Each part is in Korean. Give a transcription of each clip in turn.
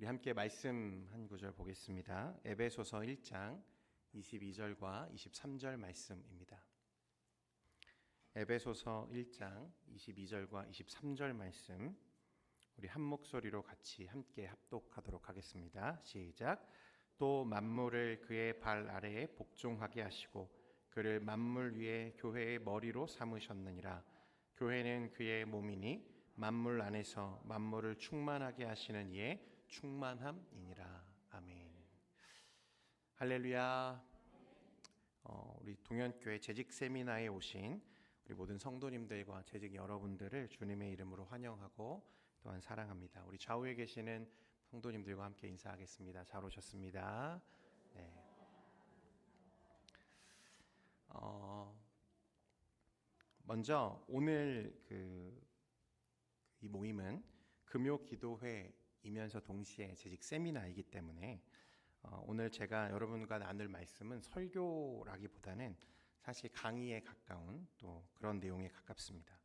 우리 함께 말씀 한 구절 보겠습니다. 에베소서 1장 22절과 23절 말씀입니다. 에베소서 1장 22절과 23절 말씀 우리 한 목소리로 같이 함께 합독하도록 하겠습니다. 시작. 또 만물을 그의 발 아래에 복종하게 하시고 그를 만물 위에 교회의 머리로 삼으셨느니라. 교회는 그의 몸이니 만물 안에서 만물을 충만하게 하시는 이의 충만함이니라. 아멘. 할렐루야. 우리 동현교회 재직 세미나에 오신 우리 모든 성도님들과 재직 여러분들을 주님의 이름으로 환영하고 또한 사랑합니다. 우리 좌우에 계시는 성도님들과 함께 인사하겠습니다. 잘 오셨습니다. 네. 먼저 오늘 이 모임은 금요 기도회이면서 동시에 재직 세미나이기 때문에 오늘 제가 여러분과 나눌 말씀은 설교라기보다는 사실 강의에 가까운 또 그런 내용에 가깝습니다.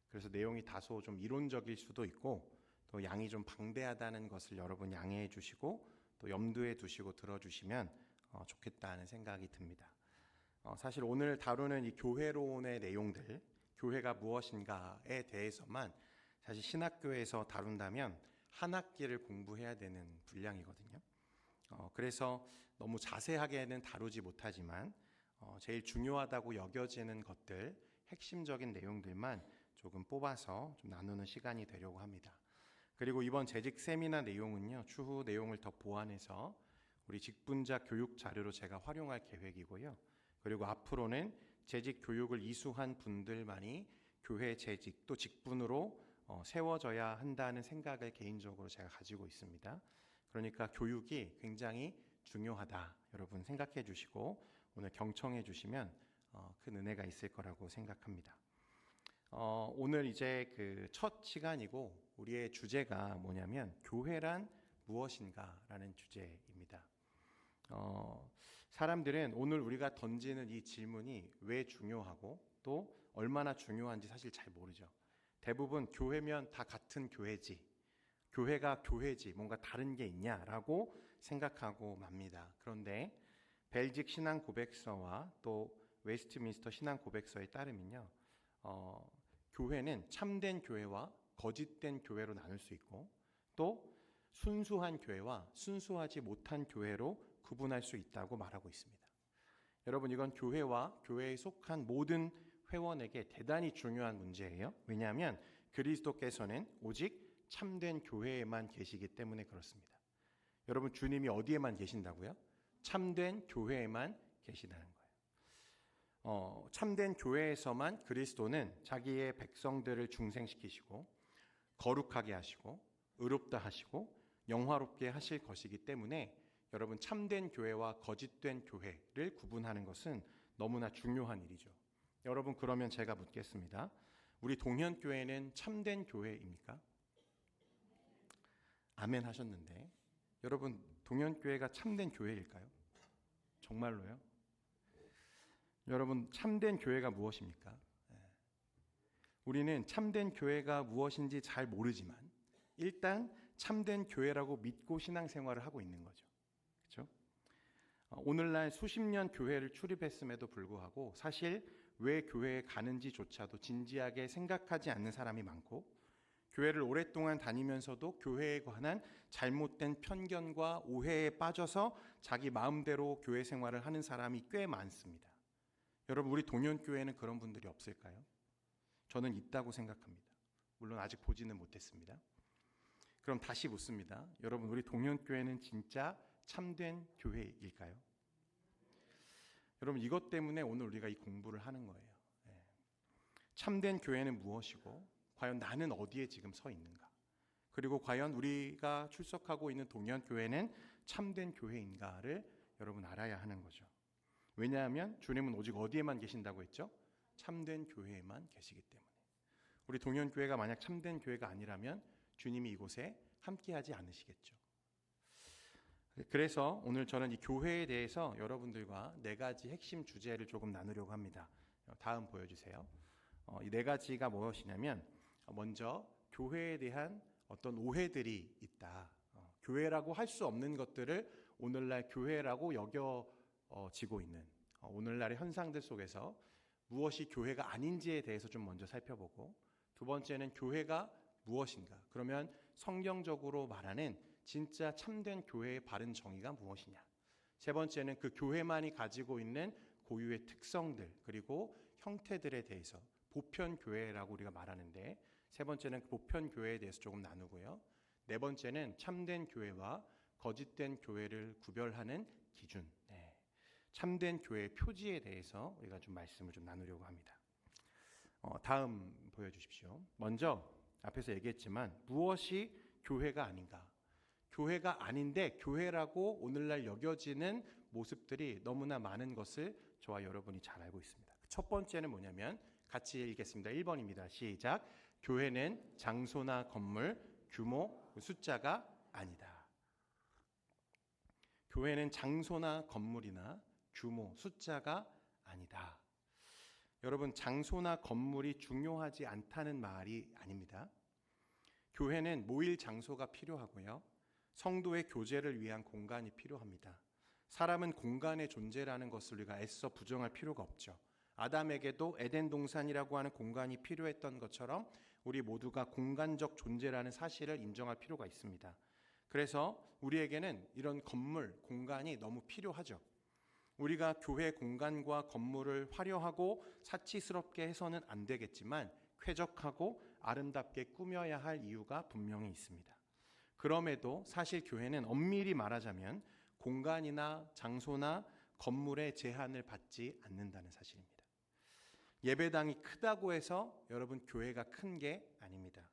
그래서 내용이 다소 좀 이론적일 수도 있고 또 양이 좀 방대하다는 것을 여러분 양해해 주시고 또 염두에 두시고 들어주시면 좋겠다는 생각이 듭니다. 사실 오늘 다루는 이 교회론의 내용들, 교회가 무엇인가에 대해서만 사실 신학교에서 다룬다면 한 학기를 공부해야 되는 분량이거든요. 그래서 너무 자세하게는 다루지 못하지만 제일 중요하다고 여겨지는 것들, 핵심적인 내용들만 조금 뽑아서 좀 나누는 시간이 되려고 합니다. 그리고 이번 재직 세미나 내용은요, 추후 내용을 더 보완해서 우리 직분자 교육 자료로 제가 활용할 계획이고요. 그리고 앞으로는 재직 교육을 이수한 분들만이 교회 재직 또 직분으로 세워져야 한다는 생각을 개인적으로 제가 가지고 있습니다. 그러니까 교육이 굉장히 중요하다. 여러분 생각해 주시고 오늘 경청해 주시면 큰 은혜가 있을 거라고 생각합니다. 오늘 이제 첫 시간이고 우리의 주제가 뭐냐면 교회란 무엇인가라는 주제입니다. 사람들은 오늘 우리가 던지는 이 질문이 왜 중요하고 또 얼마나 중요한지 사실 잘 모르죠. 대부분 교회면 다 같은 교회지, 교회가 교회지 뭔가 다른 게 있냐라고 생각하고 맙니다. 그런데 벨직 신앙 고백서와 또 웨스트민스터 신앙 고백서에 따르면요, 교회는 참된 교회와 거짓된 교회로 나눌 수 있고 또 순수한 교회와 순수하지 못한 교회로 구분할 수 있다고 말하고 있습니다. 여러분, 이건 교회와 교회에 속한 모든 회원에게 대단히 중요한 문제예요. 왜냐하면 그리스도께서는 오직 참된 교회에만 계시기 때문에 그렇습니다. 여러분, 주님이 어디에만 계신다고요? 참된 교회에만 계시다는 거예요. 참된 교회에서만 그리스도는 자기의 백성들을 중생시키시고 거룩하게 하시고 의롭다 하시고 영화롭게 하실 것이기 때문에 여러분, 참된 교회와 거짓된 교회를 구분하는 것은 너무나 중요한 일이죠. 여러분, 그러면 제가 묻겠습니다. 우리 동현교회는 참된 교회입니까? 아멘 하셨는데 여러분, 동현교회가 참된 교회일까요? 정말로요? 여러분, 참된 교회가 무엇입니까? 우리는 참된 교회가 무엇인지 잘 모르지만 일단 참된 교회라고 믿고 신앙생활을 하고 있는 거죠. 그렇죠? 오늘날 수십 년 교회를 출입했음에도 불구하고 사실 왜 교회에 가는지조차도 진지하게 생각하지 않는 사람이 많고 교회를 오랫동안 다니면서도 교회에 관한 잘못된 편견과 오해에 빠져서 자기 마음대로 교회 생활을 하는 사람이 꽤 많습니다. 여러분, 우리 동현교회는 그런 분들이 없을까요? 저는 있다고 생각합니다. 물론 아직 보지는 못했습니다. 그럼 다시 묻습니다. 여러분, 우리 동현교회는 진짜 참된 교회일까요? 여러분, 이것 때문에 오늘 우리가 이 공부를 하는 거예요. 참된 교회는 무엇이고 과연 나는 어디에 지금 서 있는가? 그리고 과연 우리가 출석하고 있는 동현교회는 참된 교회인가를 여러분 알아야 하는 거죠. 왜냐하면 주님은 오직 어디에만 계신다고 했죠? 참된 교회에만 계시기 때문에. 우리 동현교회가 만약 참된 교회가 아니라면 주님이 이곳에 함께하지 않으시겠죠. 그래서 오늘 저는 이 교회에 대해서 여러분들과 네 가지 핵심 주제를 조금 나누려고 합니다. 다음 보여주세요. 이 네 가지가 무엇이냐면 먼저 교회에 대한 어떤 오해들이 있다. 교회라고 할 수 없는 것들을 오늘날 교회라고 여겨지고 있는 오늘날의 현상들 속에서 무엇이 교회가 아닌지에 대해서 좀 먼저 살펴보고, 두 번째는 교회가 무엇인가? 그러면 성경적으로 말하는 진짜 참된 교회의 바른 정의가 무엇이냐? 세 번째는 그 교회만이 가지고 있는 고유의 특성들 그리고 형태들에 대해서 보편 교회라고 우리가 말하는데, 세 번째는 그 보편 교회에 대해서 조금 나누고요. 네 번째는 참된 교회와 거짓된 교회를 구별하는 기준, 참된 교회의 표지에 대해서 우리가 좀 말씀을 좀 나누려고 합니다. 다음 보여주십시오. 먼저 앞에서 얘기했지만 무엇이 교회가 아닌가? 교회가 아닌데 교회라고 오늘날 여겨지는 모습들이 너무나 많은 것을 저와 여러분이 잘 알고 있습니다. 첫 번째는 뭐냐면 같이 읽겠습니다. 1번입니다. 시작. 교회는 장소나 건물, 규모, 숫자가 아니다. 교회는 장소나 건물이나 규모, 숫자가 아니다. 여러분, 장소나 건물이 중요하지 않다는 말이 아닙니다. 교회는 모일 장소가 필요하고요. 성도의 교제를 위한 공간이 필요합니다. 사람은 공간의 존재라는 것을 우리가 애써 부정할 필요가 없죠. 아담에게도 에덴 동산이라고 하는 공간이 필요했던 것처럼 우리 모두가 공간적 존재라는 사실을 인정할 필요가 있습니다. 그래서 우리에게는 이런 건물, 공간이 너무 필요하죠. 우리가 교회 공간과 건물을 화려하고 사치스럽게 해서는 안 되겠지만 쾌적하고 아름답게 꾸며야 할 이유가 분명히 있습니다. 그럼에도 사실 교회는 엄밀히 말하자면 공간이나 장소나 건물의 제한을 받지 않는다는 사실입니다. 예배당이 크다고 해서 여러분 교회가 큰 게 아닙니다.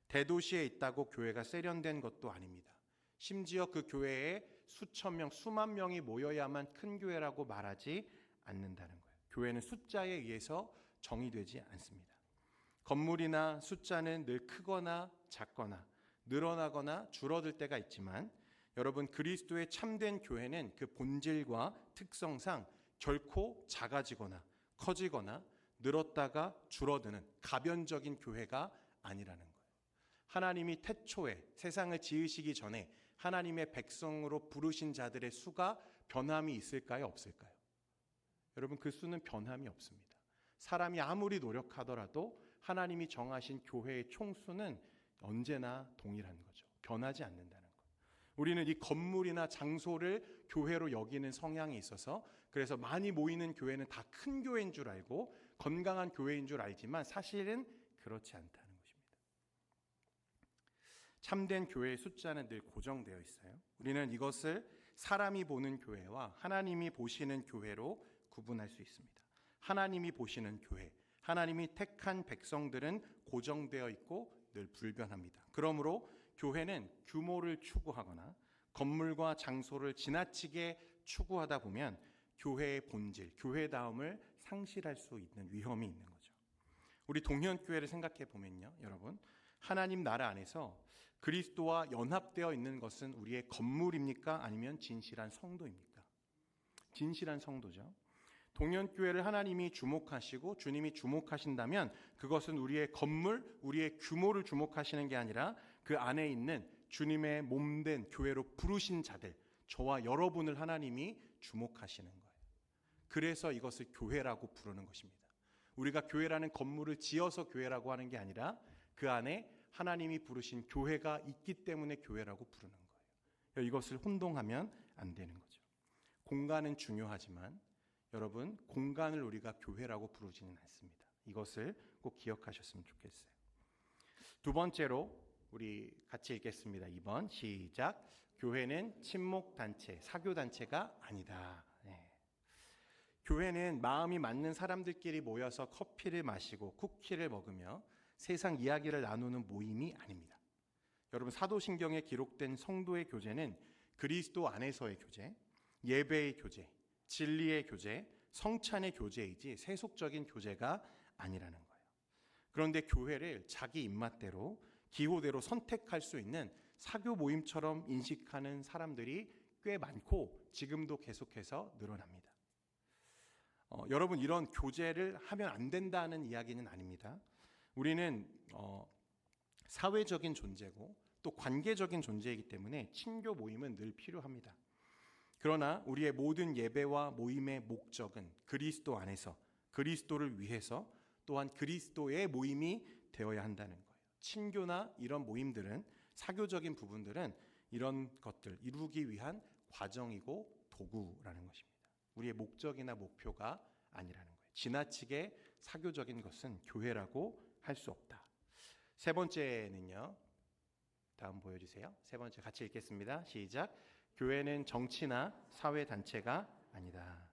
대도시에 있다고 교회가 세련된 것도 아닙니다. 심지어 그 교회에 수천 명, 수만 명이 모여야만 큰 교회라고 말하지 않는다는 거예요. 교회는 숫자에 의해서 정의되지 않습니다. 건물이나 숫자는 늘 크거나 작거나 늘어나거나 줄어들 때가 있지만 여러분 그리스도의 참된 교회는 그 본질과 특성상 결코 작아지거나 커지거나 늘었다가 줄어드는 가변적인 교회가 아니라는 거예요. 하나님이 태초에 세상을 지으시기 전에 하나님의 백성으로 부르신 자들의 수가 변함이 있을까요? 없을까요? 여러분 그 수는 변함이 없습니다. 사람이 아무리 노력하더라도 하나님이 정하신 교회의 총수는 언제나 동일한 거죠. 변하지 않는다는 거예요. 우리는 이 건물이나 장소를 교회로 여기는 성향이 있어서 그래서 많이 모이는 교회는 다 큰 교회인 줄 알고 건강한 교회인 줄 알지만 사실은 그렇지 않다는 것입니다. 참된 교회의 숫자는 늘 고정되어 있어요. 우리는 이것을 사람이 보는 교회와 하나님이 보시는 교회로 구분할 수 있습니다. 하나님이 보시는 교회, 하나님이 택한 백성들은 고정되어 있고 늘 불변합니다. 그러므로 교회는 규모를 추구하거나 건물과 장소를 지나치게 추구하다 보면 교회의 본질, 교회다움을 상실할 수 있는 위험이 있는 거죠. 우리 동현교회를 생각해 보면요, 여러분, 하나님 나라 안에서 그리스도와 연합되어 있는 것은 우리의 건물입니까? 아니면 진실한 성도입니까? 진실한 성도죠. 동현교회를 하나님이 주목하시고 주님이 주목하신다면 그것은 우리의 건물, 우리의 규모를 주목하시는 게 아니라 그 안에 있는 주님의 몸된 교회로 부르신 자들, 저와 여러분을 하나님이 주목하시는 거예요. 그래서 이것을 교회라고 부르는 것입니다. 우리가 교회라는 건물을 지어서 교회라고 하는 게 아니라 그 안에 하나님이 부르신 교회가 있기 때문에 교회라고 부르는 거예요. 이것을 혼동하면 안 되는 거죠. 공간은 중요하지만 여러분, 공간을 우리가 교회라고 부르지는 않습니다. 이것을 꼭 기억하셨으면 좋겠어요. 두 번째로 우리 같이 읽겠습니다. 2번 시작. 교회는 친목단체, 사교단체가 아니다. 교회는 마음이 맞는 사람들끼리 모여서 커피를 마시고 쿠키를 먹으며 세상 이야기를 나누는 모임이 아닙니다. 여러분, 사도신경에 기록된 성도의 교제는 그리스도 안에서의 교제, 예배의 교제, 진리의 교제, 성찬의 교제이지 세속적인 교제가 아니라는 거예요. 그런데 교회를 자기 입맛대로 기호대로 선택할 수 있는 사교 모임처럼 인식하는 사람들이 꽤 많고 지금도 계속해서 늘어납니다. 여러분, 이런 교제를 하면 안 된다는 이야기는 아닙니다. 우리는 사회적인 존재고 또 관계적인 존재이기 때문에 친교 모임은 늘 필요합니다. 그러나 우리의 모든 예배와 모임의 목적은 그리스도 안에서 그리스도를 위해서 또한 그리스도의 모임이 되어야 한다는 거예요. 친교나 이런 모임들은 사교적인 부분들은 이런 것들 이루기 위한 과정이고 도구라는 것입니다. 우리의 목적이나 목표가 아니라는 거예요. 지나치게 사교적인 것은 교회라고 할 수 없다. 세 번째는요. 다음 보여주세요. 세 번째 같이 읽겠습니다. 시작. 교회는 정치나 사회단체가 아니다.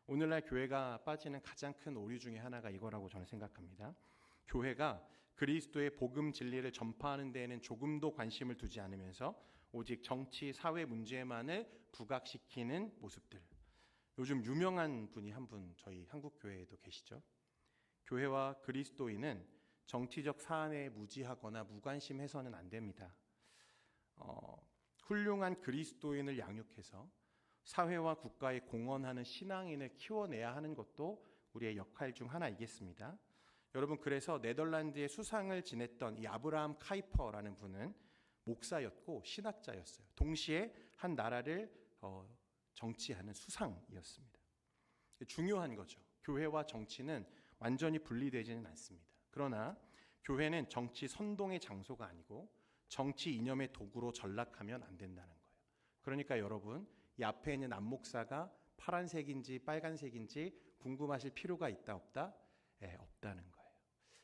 오늘날 교회가 빠지는 가장 큰 오류 중에 하나가 이거라고 저는 생각합니다. 교회가 그리스도의 복음 진리를 전파하는 데에는 조금도 관심을 두지 않으면서 오직 정치, 사회 문제만을 부각시키는 모습들. 요즘 유명한 분이 한 분 저희 한국 교회에도 계시죠. 교회와 그리스도인은 정치적 사안에 무지하거나 무관심해서는 안 됩니다. 훌륭한 그리스도인을 양육해서 사회와 국가에 공헌하는 신앙인을 키워내야 하는 것도 우리의 역할 중 하나이겠습니다. 여러분, 그래서 네덜란드의 수상을 지냈던 이 아브라함 카이퍼라는 분은 목사였고 신학자였어요. 동시에 한 나라를 정치하는 수상이었습니다. 중요한 거죠. 교회와 정치는 완전히 분리되지는 않습니다. 그러나 교회는 정치 선동의 장소가 아니고 정치 이념의 도구로 전락하면 안 된다는 거예요. 그러니까 여러분, 이 앞에 있는 안목사가 파란색인지 빨간색인지 궁금하실 필요가 있다 없다? 없다는 거예요.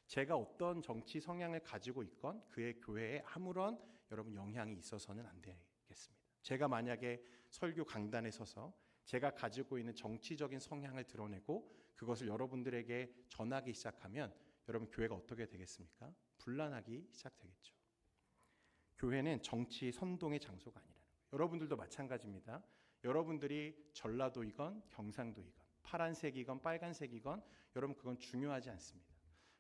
제가 어떤 정치 성향을 가지고 있건 그의 교회에 아무런 여러분 영향이 있어서는 안 되겠습니다. 제가 만약에 설교 강단에 서서 제가 가지고 있는 정치적인 성향을 드러내고 그것을 여러분들에게 전하기 시작하면 여러분 교회가 어떻게 되겠습니까? 분란하기 시작되겠죠. 교회는 정치 선동의 장소가 아니라는 거예요. 여러분들도 마찬가지입니다. 여러분들이 전라도이건 경상도이건 파란색이건 빨간색이건 여러분 그건 중요하지 않습니다.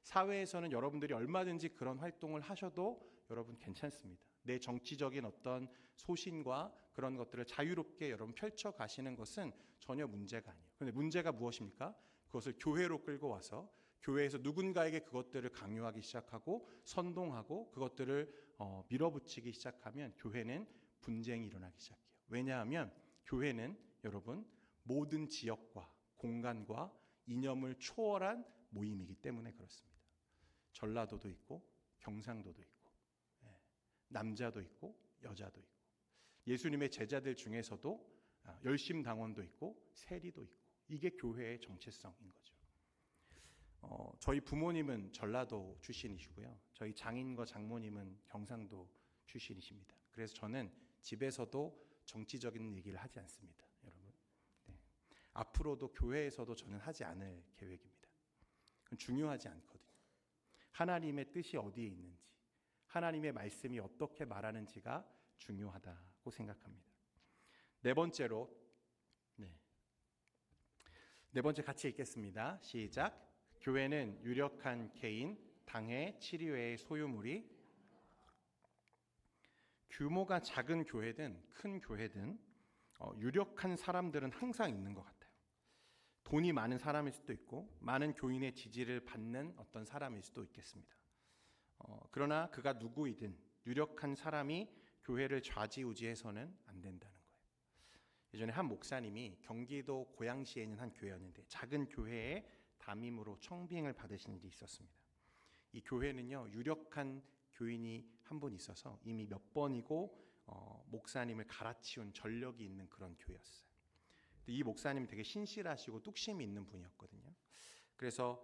사회에서는 여러분들이 얼마든지 그런 활동을 하셔도 여러분 괜찮습니다. 내 정치적인 어떤 소신과 그런 것들을 자유롭게 여러분 펼쳐 가시는 것은 전혀 문제가 아니에요. 그런데 문제가 무엇입니까? 그것을 교회로 끌고 와서 교회에서 누군가에게 그것들을 강요하기 시작하고 선동하고 그것들을 밀어붙이기 시작하면 교회는 분쟁이 일어나기 시작해요. 왜냐하면 교회는 여러분 모든 지역과 공간과 이념을 초월한 모임이기 때문에 그렇습니다. 전라도도 있고 경상도도 있고 남자도 있고 여자도 있고 예수님의 제자들 중에서도 열심당원도 있고 세리도 있고 이게 교회의 정체성인 거죠. 저희 부모님은 전라도 출신이시고요. 저희 장인과 장모님은 경상도 출신이십니다. 그래서 저는 집에서도 정치적인 얘기를 하지 않습니다. 여러분. 네. 앞으로도 교회에서도 저는 하지 않을 계획입니다. 그건 중요하지 않거든요. 하나님의 뜻이 어디에 있는지 하나님의 말씀이 어떻게 말하는지가 중요하다고 생각합니다. 네 번째 같이 읽겠습니다. 시작. 교회는 유력한 개인, 당회, 치료회의 소유물이 규모가 작은 교회든 큰 교회든 유력한 사람들은 항상 있는 것 같아요. 돈이 많은 사람일 수도 있고 많은 교인의 지지를 받는 어떤 사람일 수도 있겠습니다. 그러나 그가 누구이든 유력한 사람이 교회를 좌지우지해서는 안 된다는 거예요. 예전에 한 목사님이 경기도 고양시에 있는 한 교회였는데 작은 교회에 담임으로 청빙을 받으신 일이 있었습니다. 이 교회는요 유력한 교인이 한 분 있어서 이미 몇 번이고 목사님을 갈아치운 전력이 있는 그런 교회였어요. 이 목사님이 되게 신실하시고 뚝심이 있는 분이었거든요. 그래서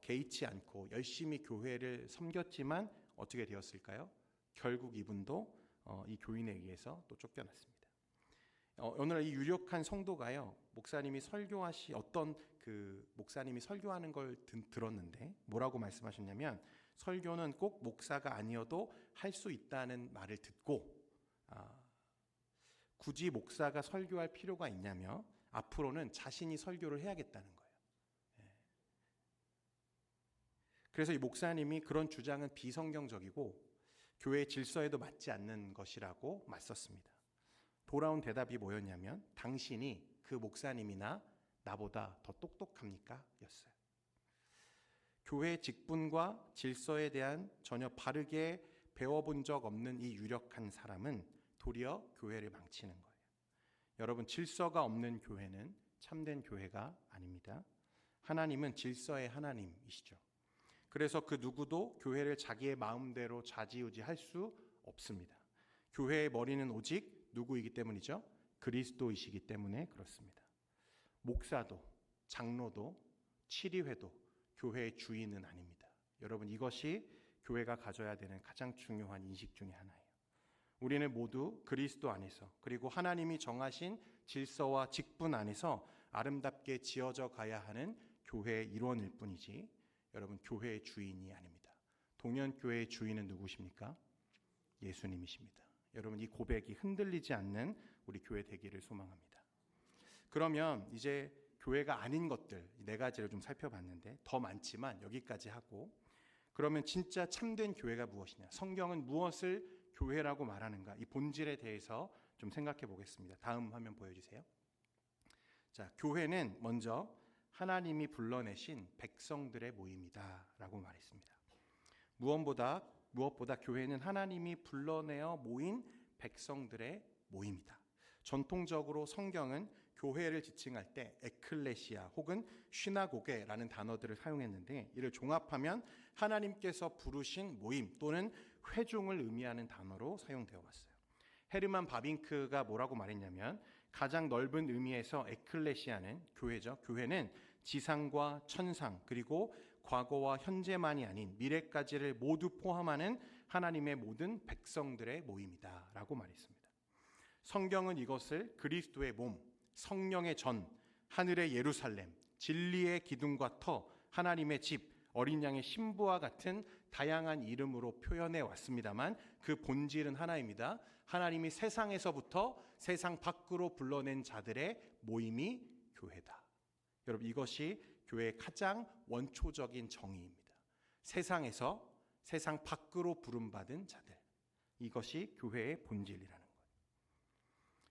개의치 않고 열심히 교회를 섬겼지만 어떻게 되었을까요? 결국 이분도 이 교인에 의해서 또 쫓겨났습니다. 오늘 이 유력한 성도가요 목사님이 목사님이 설교하는 걸 들었는데 뭐라고 말씀하셨냐면 설교는 꼭 목사가 아니어도 할 수 있다는 말을 듣고 굳이 목사가 설교할 필요가 있냐며 앞으로는 자신이 설교를 해야겠다는 거예요. 그래서 이 목사님이 그런 주장은 비성경적이고 교회 질서에도 맞지 않는 것이라고 맞섰습니다. 돌아온 대답이 뭐였냐면 당신이 그 목사님이나 나보다 더 똑똑합니까? 였어요. 교회의 직분과 질서에 대한 전혀 바르게 배워본 적 없는 이 유력한 사람은 도리어 교회를 망치는 거예요. 여러분, 질서가 없는 교회는 참된 교회가 아닙니다. 하나님은 질서의 하나님이시죠. 그래서 그 누구도 교회를 자기의 마음대로 좌지우지할 수 없습니다. 교회의 머리는 오직 누구이기 때문이죠? 그리스도이시기 때문에 그렇습니다. 목사도, 장로도, 치리회도 교회의 주인은 아닙니다. 여러분, 이것이 교회가 가져야 되는 가장 중요한 인식 중에 하나예요. 우리는 모두 그리스도 안에서, 그리고 하나님이 정하신 질서와 직분 안에서 아름답게 지어져 가야 하는 교회의 일원일 뿐이지, 여러분, 교회의 주인이 아닙니다. 동현교회의 주인은 누구십니까? 예수님이십니다. 여러분, 이 고백이 흔들리지 않는 우리 교회 되기를 소망합니다. 그러면 이제 교회가 아닌 것들 네 가지를 좀 살펴봤는데 더 많지만 여기까지 하고, 그러면 진짜 참된 교회가 무엇이냐, 성경은 무엇을 교회라고 말하는가, 이 본질에 대해서 좀 생각해 보겠습니다. 다음 화면 보여주세요. 자, 교회는 먼저 하나님이 불러내신 백성들의 모임이다 라고 말했습니다. 무엇보다 교회는 하나님이 불러내어 모인 백성들의 모임이다. 전통적으로 성경은 교회를 지칭할 때 에클레시아 혹은 시나고게라는 단어들을 사용했는데, 이를 종합하면 하나님께서 부르신 모임 또는 회중을 의미하는 단어로 사용되어 왔어요. 헤르만 바빙크가 뭐라고 말했냐면, 가장 넓은 의미에서 에클레시아는 교회죠. 교회는 지상과 천상, 그리고 과거와 현재만이 아닌 미래까지를 모두 포함하는 하나님의 모든 백성들의 모임이다 라고 말했습니다. 성경은 이것을 그리스도의 몸, 성령의 전, 하늘의 예루살렘, 진리의 기둥과 터, 하나님의 집, 어린 양의 신부와 같은 다양한 이름으로 표현해 왔습니다만, 그 본질은 하나입니다. 하나님이 세상에서부터 세상 밖으로 불러낸 자들의 모임이 교회다. 여러분, 이것이 교회의 가장 원초적인 정의입니다. 세상에서 세상 밖으로 부름받은 자들, 이것이 교회의 본질이라는 거예요.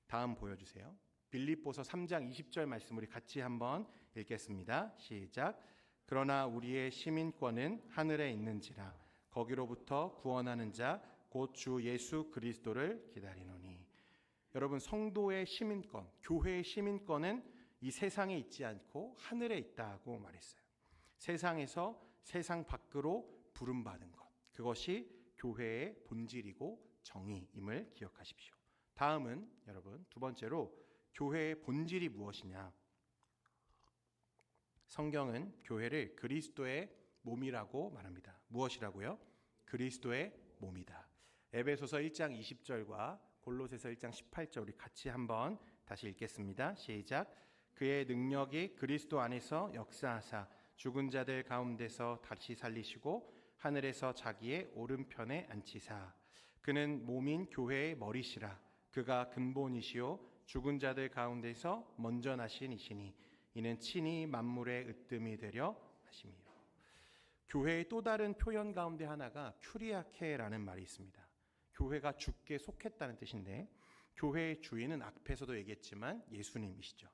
다음 보여주세요. 빌립보서 3장 20절 말씀 우리 같이 한번 읽겠습니다. 시작. 그러나 우리의 시민권은 하늘에 있는지라 거기로부터 구원하는 자 곧 주 예수 그리스도를 기다리노니. 여러분, 성도의 시민권, 교회의 시민권은 이 세상에 있지 않고 하늘에 있다고 말했어요. 세상에서 세상 밖으로 부름받은 것, 그것이 교회의 본질이고 정의임을 기억하십시오. 다음은 여러분, 두 번째로 교회의 본질이 무엇이냐. 성경은 교회를 그리스도의 몸이라고 말합니다. 무엇이라고요? 그리스도의 몸이다. 에베소서 1장 20절과 골로새서 1장 18절 우리 같이 한번 다시 읽겠습니다. 시작. 그의 능력이 그리스도 안에서 역사하사 죽은 자들 가운데서 다시 살리시고 하늘에서 자기의 오른편에 앉히사 그는 몸인 교회의 머리시라. 그가 근본이시요 죽은 자들 가운데서 먼저 나신 이시니 이는 친히 만물의 으뜸이 되려 하심이요. 교회의 또 다른 표현 가운데 하나가 큐리아케라는 말이 있습니다. 교회가 주께 속했다는 뜻인데, 교회의 주인은 앞에서도 얘기했지만 예수님이시죠.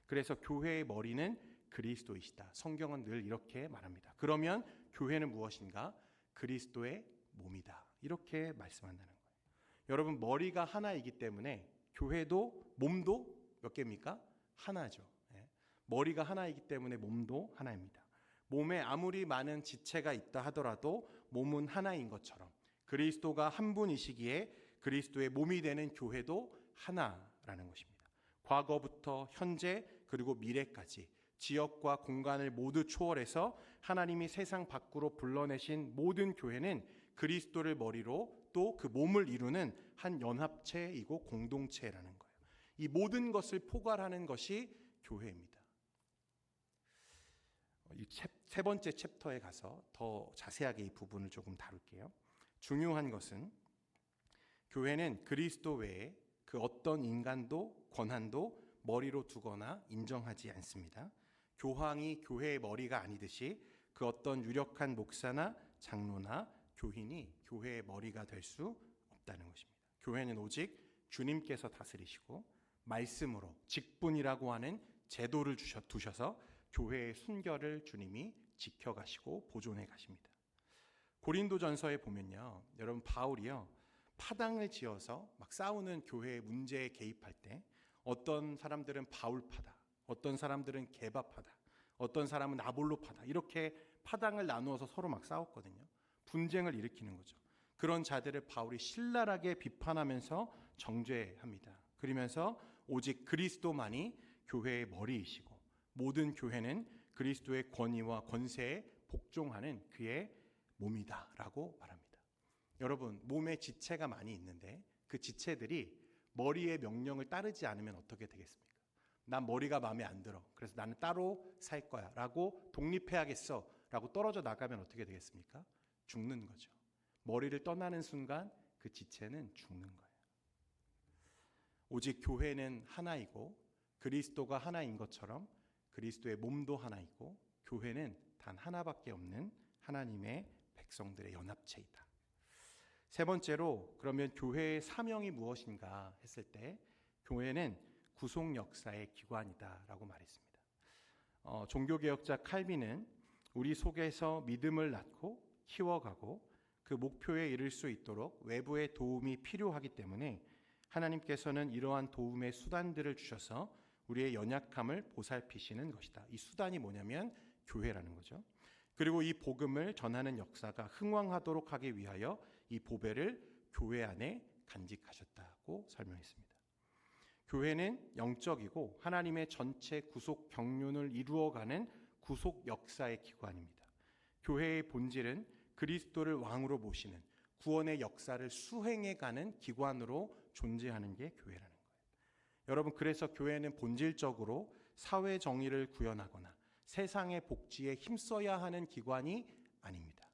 그래서 교회의 머리는 그리스도이시다. 성경은 늘 이렇게 말합니다. 그러면 교회는 무엇인가? 그리스도의 몸이다. 이렇게 말씀한다는 거예요. 여러분, 머리가 하나이기 때문에 교회도 몸도 몇 개입니까? 하나죠. 머리가 하나이기 때문에 몸도 하나입니다. 몸에 아무리 많은 지체가 있다 하더라도 몸은 하나인 것처럼 그리스도가 한 분이시기에 그리스도의 몸이 되는 교회도 하나라는 것입니다. 과거부터 현재 그리고 미래까지 지역과 공간을 모두 초월해서 하나님이 세상 밖으로 불러내신 모든 교회는 그리스도를 머리로 또 그 몸을 이루는 한 연합체이고 공동체라는 거예요. 이 모든 것을 포괄하는 것이 교회입니다. 이 세 번째 챕터에 가서 더 자세하게 이 부분을 조금 다룰게요. 중요한 것은 교회는 그리스도 외에 그 어떤 인간도 권한도 머리로 두거나 인정하지 않습니다. 교황이 교회의 머리가 아니듯이 그 어떤 유력한 목사나 장로나 교인이 교회의 머리가 될 수 없다는 것입니다. 교회는 오직 주님께서 다스리시고 말씀으로 직분이라고 하는 제도를 두셔서 교회의 순결을 주님이 지켜가시고 보존해 가십니다. 고린도전서에 보면요, 여러분 바울이요 파당을 지어서 막 싸우는 교회의 문제에 개입할 때 어떤 사람들은 바울파다, 어떤 사람들은 게바파다, 어떤 사람은 아볼로파다, 이렇게 파당을 나누어서 서로 막 싸웠거든요. 분쟁을 일으키는 거죠. 그런 자들을 바울이 신랄하게 비판하면서 정죄합니다. 그러면서 오직 그리스도만이 교회의 머리이시고 모든 교회는 그리스도의 권위와 권세에 복종하는 그의 몸이다라고 말합니다. 여러분, 몸에 지체가 많이 있는데 그 지체들이 머리의 명령을 따르지 않으면 어떻게 되겠습니까? 난 머리가 마음에 안 들어, 그래서 나는 따로 살 거야 라고 독립해야겠어 라고 떨어져 나가면 어떻게 되겠습니까? 죽는 거죠. 머리를 떠나는 순간 그 지체는 죽는 거예요. 오직 교회는 하나이고 그리스도가 하나인 것처럼 그리스도의 몸도 하나이고 교회는 단 하나밖에 없는 하나님의 백성들의 연합체이다. 세 번째로, 그러면 교회의 사명이 무엇인가 했을 때 교회는 구속 역사의 기관이다라고 말했습니다. 종교개혁자 칼빈은 우리 속에서 믿음을 낳고 키워가고 그 목표에 이를 수 있도록 외부의 도움이 필요하기 때문에 하나님께서는 이러한 도움의 수단들을 주셔서 우리의 연약함을 보살피시는 것이다. 이 수단이 뭐냐면 교회라는 거죠. 그리고 이 복음을 전하는 역사가 흥왕하도록 하기 위하여 이 보배를 교회 안에 간직하셨다고 설명했습니다. 교회는 영적이고 하나님의 전체 구속 경륜을 이루어가는 구속 역사의 기관입니다. 교회의 본질은 그리스도를 왕으로 모시는 구원의 역사를 수행해가는 기관으로 존재하는 게 교회라는 거예요. 여러분, 그래서 교회는 본질적으로 사회 정의를 구현하거나 세상의 복지에 힘써야 하는 기관이 아닙니다.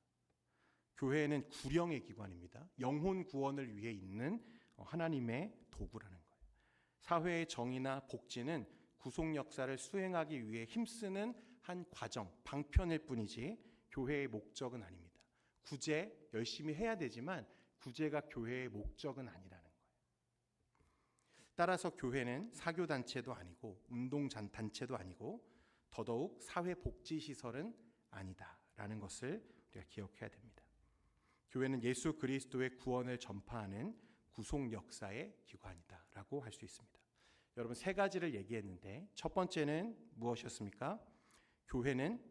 교회는 구령의 기관입니다. 영혼 구원을 위해 있는 하나님의 도구라는 거예요. 사회의 정의나 복지는 구속 역사를 수행하기 위해 힘쓰는 한 과정, 방편일 뿐이지 교회의 목적은 아닙니다. 구제 열심히 해야 되지만 구제가 교회의 목적은 아니라는 거예요. 따라서 교회는 사교단체도 아니고 운동단체도 아니고 더더욱 사회복지시설은 아니다라는 것을 우리가 기억해야 됩니다. 교회는 예수 그리스도의 구원을 전파하는 구속 역사의 기관이다라고 할 수 있습니다. 여러분, 세 가지를 얘기했는데 첫 번째는 무엇이었습니까? 교회는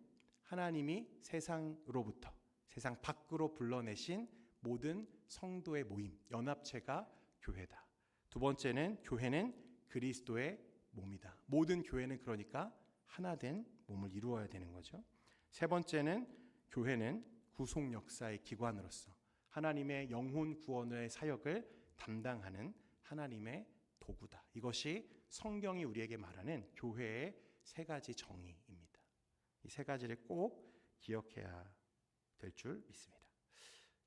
하나님이 세상으로부터 세상 밖으로 불러내신 모든 성도의 모임, 연합체가 교회다. 두 번째는 교회는 그리스도의 몸이다. 모든 교회는 그러니까 하나된 몸을 이루어야 되는 거죠. 세 번째는 교회는 구속 역사의 기관으로서 하나님의 영혼 구원의 사역을 담당하는 하나님의 도구다. 이것이 성경이 우리에게 말하는 교회의 세 가지 정의입니다. 이 세 가지를 꼭 기억해야 될 줄 믿습니다.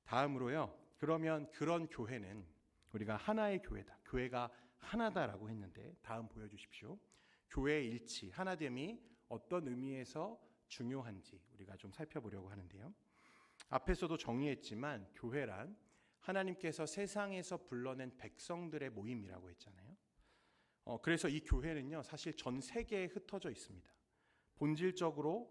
다음으로요. 그러면 그런 교회는 우리가 하나의 교회다. 교회가 하나다라고 했는데 다음 보여주십시오. 교회의 일치, 하나됨이 어떤 의미에서 중요한지 우리가 좀 살펴보려고 하는데요. 앞에서도 정의했지만 교회란 하나님께서 세상에서 불러낸 백성들의 모임이라고 했잖아요. 그래서 이 교회는요, 사실 전 세계에 흩어져 있습니다. 본질적으로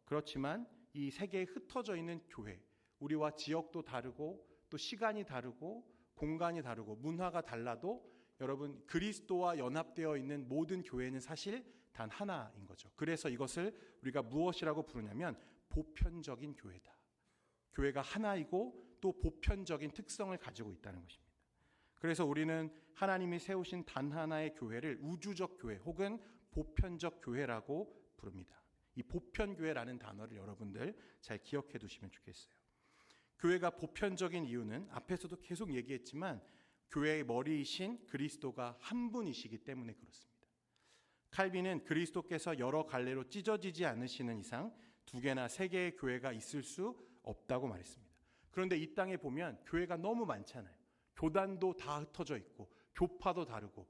그렇지만 이 세계에 흩어져 있는 교회, 우리와 지역도 다르고 또 시간이 다르고 공간이 다르고 문화가 달라도 여러분, 그리스도와 연합되어 있는 모든 교회는 사실 단 하나인 거죠. 그래서 이것을 우리가 무엇이라고 부르냐면 보편적인 교회다. 교회가 하나이고 또 보편적인 특성을 가지고 있다는 것입니다. 그래서 우리는 하나님이 세우신 단 하나의 교회를 우주적 교회 혹은 보편적 교회라고 부릅니다. 이 보편교회라는 단어를 여러분들 잘 기억해 두시면 좋겠어요. 교회가 보편적인 이유는 앞에서도 계속 얘기했지만 교회의 머리이신 그리스도가 한 분이시기 때문에 그렇습니다. 칼빈은 그리스도께서 여러 갈래로 찢어지지 않으시는 이상 두 개나 세 개의 교회가 있을 수 없다고 말했습니다. 그런데 이 땅에 보면 교회가 너무 많잖아요. 교단도 다 흩어져 있고 교파도 다르고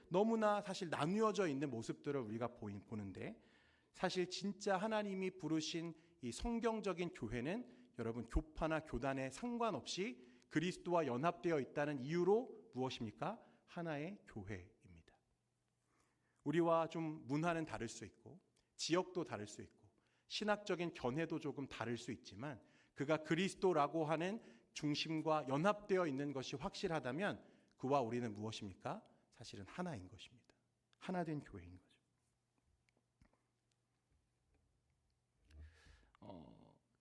너무나 나누어져 있는 모습들을 우리가 보는데 사실 진짜 하나님이 부르신 이 성경적인 교회는 여러분 교파나 교단에 상관없이 그리스도와 연합되어 있다는 이유로 무엇입니까? 하나의 교회입니다. 우리와 좀 문화는 다를 수 있고 지역도 다를 수 있고 신학적인 견해도 조금 다를 수 있지만 그가 그리스도라고 하는 중심과 연합되어 있는 것이 확실하다면 그와 우리는 무엇입니까? 사실은 하나인 것입니다. 하나된 교회인 거죠.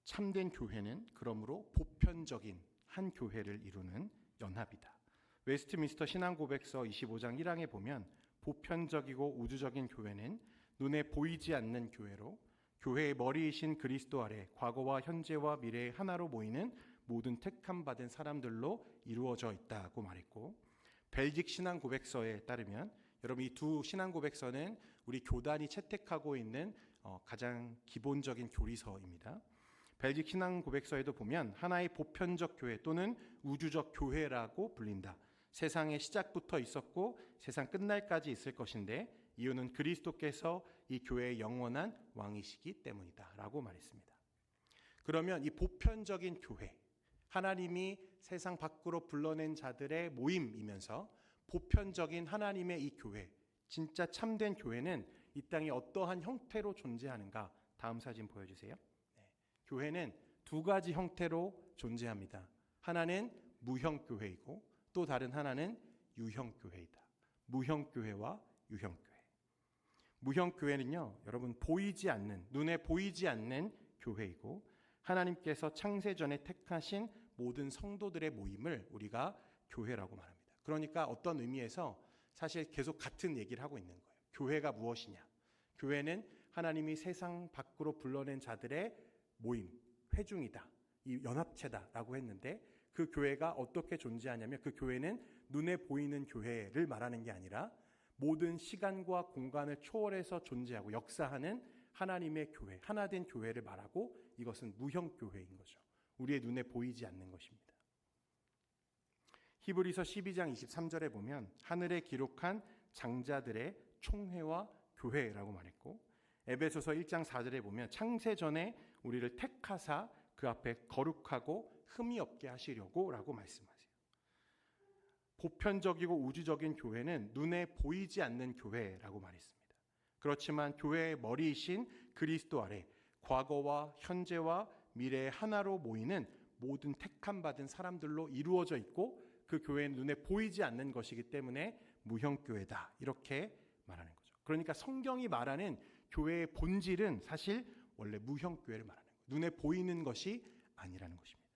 참된 교회는 그러므로 보편적인 한 교회를 이루는 연합이다. 웨스트민스터 신앙고백서 25장 1항에 보면 보편적이고 우주적인 교회는 눈에 보이지 않는 교회로 교회의 머리이신 그리스도 아래 과거와 현재와 미래의 하나로 모이는 모든 택함 받은 사람들로 이루어져 있다고 말했고, 벨직 신앙고백서에 따르면 여러분 이 두 신앙고백서는 우리 교단이 채택하고 있는 가장 기본적인 교리서입니다. 벨직 신앙고백서에도 보면 하나의 보편적 교회 또는 우주적 교회라고 불린다. 세상의 시작부터 있었고 세상 끝날까지 있을 것인데 이유는 그리스도께서 이 교회의 영원한 왕이시기 때문이다 라고 말했습니다. 그러면 이 보편적인 교회, 하나님이 세상 밖으로 불러낸 자들의 모임이면서 보편적인 하나님의 이 교회, 진짜 참된 교회는 이 땅에 어떠한 형태로 존재하는가? 다음 사진 보여주세요. 교회는 두 가지 형태로 존재합니다. 하나는 무형교회이고 또 다른 하나는 유형교회이다. 무형교회와 유형교회. 무형교회는요, 여러분 보이지 않는, 눈에 보이지 않는 교회이고 하나님께서 창세전에 택하신 모든 성도들의 모임을 우리가 교회라고 말합니다. 그러니까 어떤 의미에서 사실 계속 같은 얘기를 하고 있는 거예요. 교회가 무엇이냐? 교회는 하나님이 세상 밖으로 불러낸 자들의 모임, 회중이다. 이 연합체다라고 했는데 그 교회가 어떻게 존재하냐면 그 교회는 눈에 보이는 교회를 말하는 게 아니라 모든 시간과 공간을 초월해서 존재하고 역사하는 하나님의 교회, 하나된 교회를 말하고 이것은 무형교회인 거죠. 우리의 눈에 보이지 않는 것입니다. 히브리서 12장 23절에 보면 하늘에 기록한 장자들의 총회와 교회라고 말했고 에베소서 1장 4절에 보면 창세전에 우리를 택하사 그 앞에 거룩하고 흠이 없게 하시려고 라고 말씀하세요. 보편적이고 우주적인 교회는 눈에 보이지 않는 교회라고 말했습니다. 그렇지만 교회의 머리이신 그리스도 아래 과거와 현재와 미래의 하나로 모이는 모든 택함 받은 사람들로 이루어져 있고 그 교회는 눈에 보이지 않는 것이기 때문에 무형교회다 이렇게 말하는 거죠. 그러니까 성경이 말하는 교회의 본질은 사실 원래 무형교회를 말하는 거예요. 눈에 보이는 것이 아니라는 것입니다.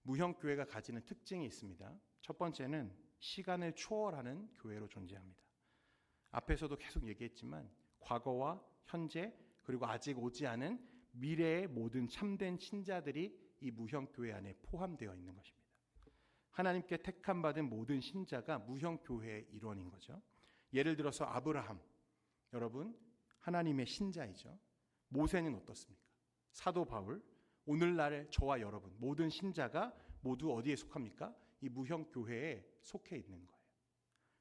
무형교회가 가지는 특징이 있습니다. 첫 번째는 시간을 초월하는 교회로 존재합니다. 앞에서도 계속 얘기했지만 과거와 현재 그리고 아직 오지 않은 미래의 모든 참된 신자들이 이 무형교회 안에 포함되어 있는 것입니다. 하나님께 택함받은 모든 신자가 무형교회의 일원인 거죠. 예를 들어서 아브라함, 여러분 하나님의 신자이죠. 모세는 어떻습니까? 사도 바울, 오늘날 저와 여러분 모든 신자가 모두 어디에 속합니까? 이 무형교회에 속해 있는 거예요.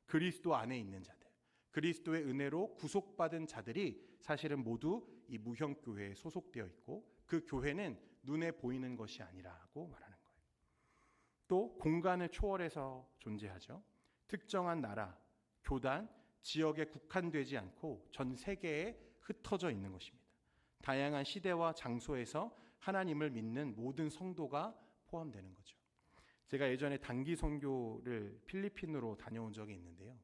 그리스도 안에 있는 자들, 그리스도의 은혜로 구속받은 자들이 사실은 모두 이 무형교회에 소속되어 있고 그 교회는 눈에 보이는 것이 아니라고 말하는 거예요. 또 공간을 초월해서 존재하죠. 특정한 나라, 교단, 지역에 국한되지 않고 전 세계에 흩어져 있는 것입니다. 다양한 시대와 장소에서 하나님을 믿는 모든 성도가 포함되는 거죠. 제가 예전에 단기 선교를 필리핀으로 다녀온 적이 있는데요.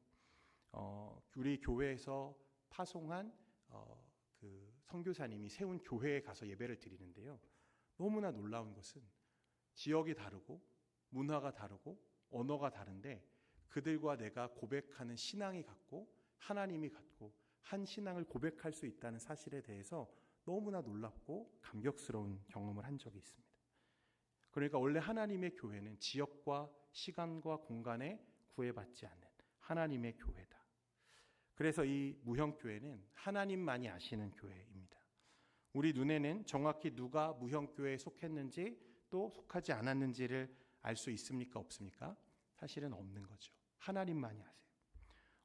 우리 교회에서 파송한 그 선교사님이 세운 교회에 가서 예배를 드리는데요. 너무나 놀라운 것은 지역이 다르고 문화가 다르고 언어가 다른데 그들과 내가 고백하는 신앙이 같고 하나님이 같고 한 신앙을 고백할 수 있다는 사실에 대해서 너무나 놀랍고 감격스러운 경험을 한 적이 있습니다. 그러니까 원래 하나님의 교회는 지역과 시간과 공간에 구애받지 않는 하나님의 교회다. 그래서 이 무형교회는 하나님만이 아시는 교회입니다. 우리 눈에는 정확히 누가 무형교회에 속했는지 또 속하지 않았는지를 알 수 있습니까? 없습니까? 사실은 없는 거죠. 하나님만이 아세요.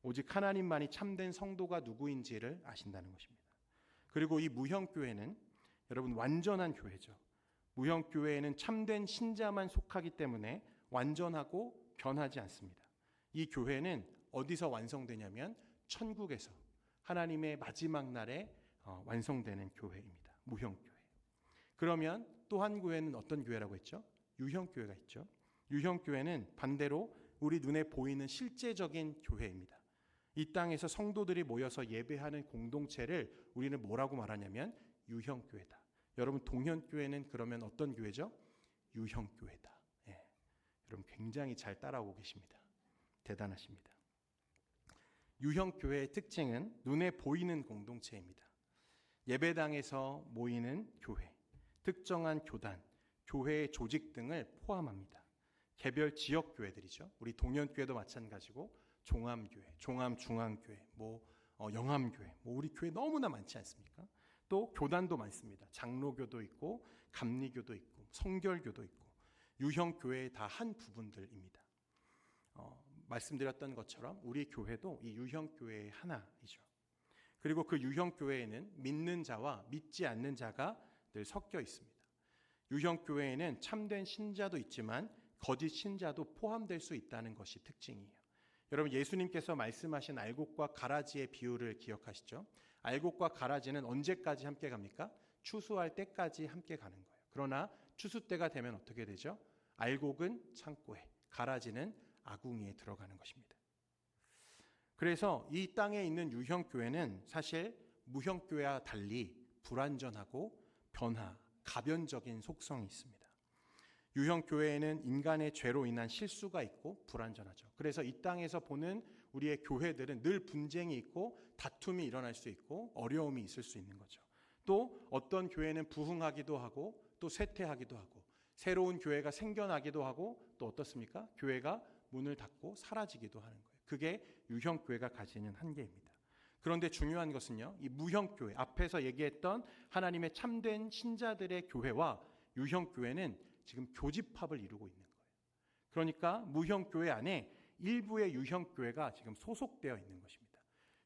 오직 하나님만이 참된 성도가 누구인지를 아신다는 것입니다. 그리고 이 무형교회는 여러분 완전한 교회죠. 무형교회에는 참된 신자만 속하기 때문에 완전하고 변하지 않습니다. 이 교회는 어디서 완성되냐면 천국에서 하나님의 마지막 날에 완성되는 교회입니다. 무형교회. 그러면 또 한 교회는 어떤 교회라고 했죠? 유형교회가 있죠. 유형교회는 반대로 우리 눈에 보이는 실제적인 교회입니다. 이 땅에서 성도들이 모여서 예배하는 공동체를 우리는 뭐라고 말하냐면 유형교회다. 여러분 동현교회는 그러면 어떤 교회죠? 유형교회다. 예. 여러분 굉장히 잘 따라오고 계십니다. 대단하십니다. 유형교회의 특징은 눈에 보이는 공동체입니다. 예배당에서 모이는 교회, 특정한 교단, 교회의 조직 등을 포함합니다. 개별 지역 교회들이죠. 우리 동현교회도 마찬가지고 종암교회, 종암중앙교회, 영암교회, 우리 교회 너무나 많지 않습니까? 또 교단도 많습니다. 장로교도 있고 감리교도 있고 성결교도 있고 유형교회의 다 한 부분들입니다. 말씀드렸던 것처럼 우리 교회도 이 유형교회의 하나이죠. 그리고 그 유형교회에는 믿는 자와 믿지 않는 자가 늘 섞여 있습니다. 유형교회에는 참된 신자도 있지만 거짓 신자도 포함될 수 있다는 것이 특징이에요. 여러분 예수님께서 말씀하신 알곡과 가라지의 비유를 기억하시죠? 알곡과 가라지는 언제까지 함께 갑니까? 추수할 때까지 함께 가는 거예요. 그러나 추수 때가 되면 어떻게 되죠? 알곡은 창고에, 가라지는 아궁이에 들어가는 것입니다. 그래서 이 땅에 있는 유형교회는 사실 무형교회와 달리 불완전하고 가변적인 속성이 있습니다. 유형교회에는 인간의 죄로 인한 실수가 있고 불완전하죠. 그래서 이 땅에서 보는 우리의 교회들은 늘 분쟁이 있고 다툼이 일어날 수 있고 어려움이 있을 수 있는 거죠. 또 어떤 교회는 부흥하기도 하고 또 쇠퇴하기도 하고 새로운 교회가 생겨나기도 하고 또 어떻습니까? 교회가 문을 닫고 사라지기도 하는 거예요. 그게 유형교회가 가지는 한계입니다. 그런데 중요한 것은요, 이 무형교회, 앞에서 얘기했던 하나님의 참된 신자들의 교회와 유형교회는 지금 교집합을 이루고 있는 거예요. 그러니까 무형교회 안에 일부의 유형교회가 지금 소속되어 있는 것입니다.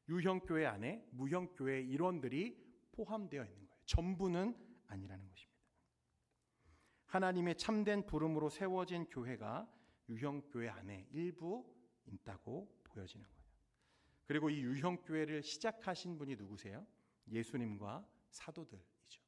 유형교회 안에 무형교회의 일원들이 포함되어 있는 거예요. 전부는 아니라는 것입니다. 하나님의 참된 부름으로 세워진 교회가 유형교회 안에 일부 있다고 보여지는 거예요. 그리고 이 유형교회를 시작하신 분이 누구세요? 예수님과 사도들이죠.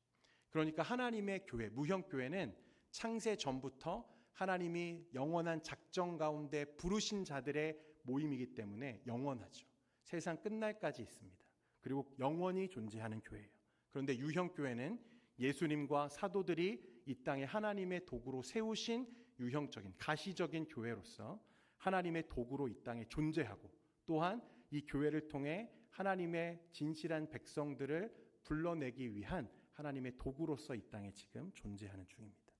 그러니까 하나님의 교회, 무형교회는 창세 전부터 하나님이 영원한 작정 가운데 부르신 자들의 모임이기 때문에 영원하죠. 세상 끝날까지 있습니다. 그리고 영원히 존재하는 교회예요. 그런데 유형교회는 예수님과 사도들이 이 땅에 하나님의 도구로 세우신 유형적인 가시적인 교회로서 하나님의 도구로 이 땅에 존재하고 또한 이 교회를 통해 하나님의 진실한 백성들을 불러내기 위한 하나님의 도구로서 이 땅에 지금 존재하는 중입니다.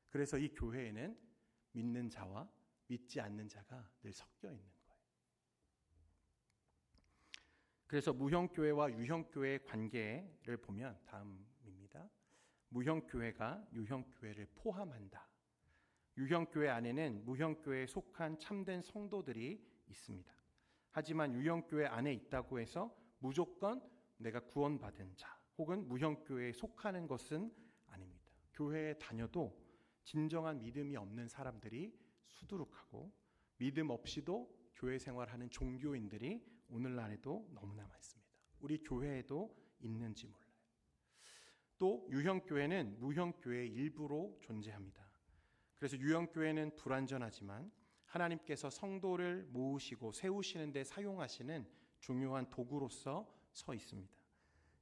그래서 이 교회에는 믿는 자와 믿지 않는 자가 늘 섞여 있는 거예요. 그래서 무형교회와 유형교회의 관계를 보면 다음입니다. 무형교회가 유형교회를 포함한다. 유형교회 안에는 무형교회에 속한 참된 성도들이 있습니다. 하지만 유형교회 안에 있다고 해서 무조건 내가 구원받은 자 혹은 무형교회에 속하는 것은 아닙니다. 교회에 다녀도 진정한 믿음이 없는 사람들이 수두룩하고 믿음 없이도 교회 생활하는 종교인들이 오늘날에도 너무나 많습니다. 우리 교회에도 있는지 몰라요. 또 유형교회는 무형교회의 일부로 존재합니다. 그래서 유형교회는 불완전하지만 하나님께서 성도를 모으시고 세우시는 데 사용하시는 중요한 도구로서 서 있습니다.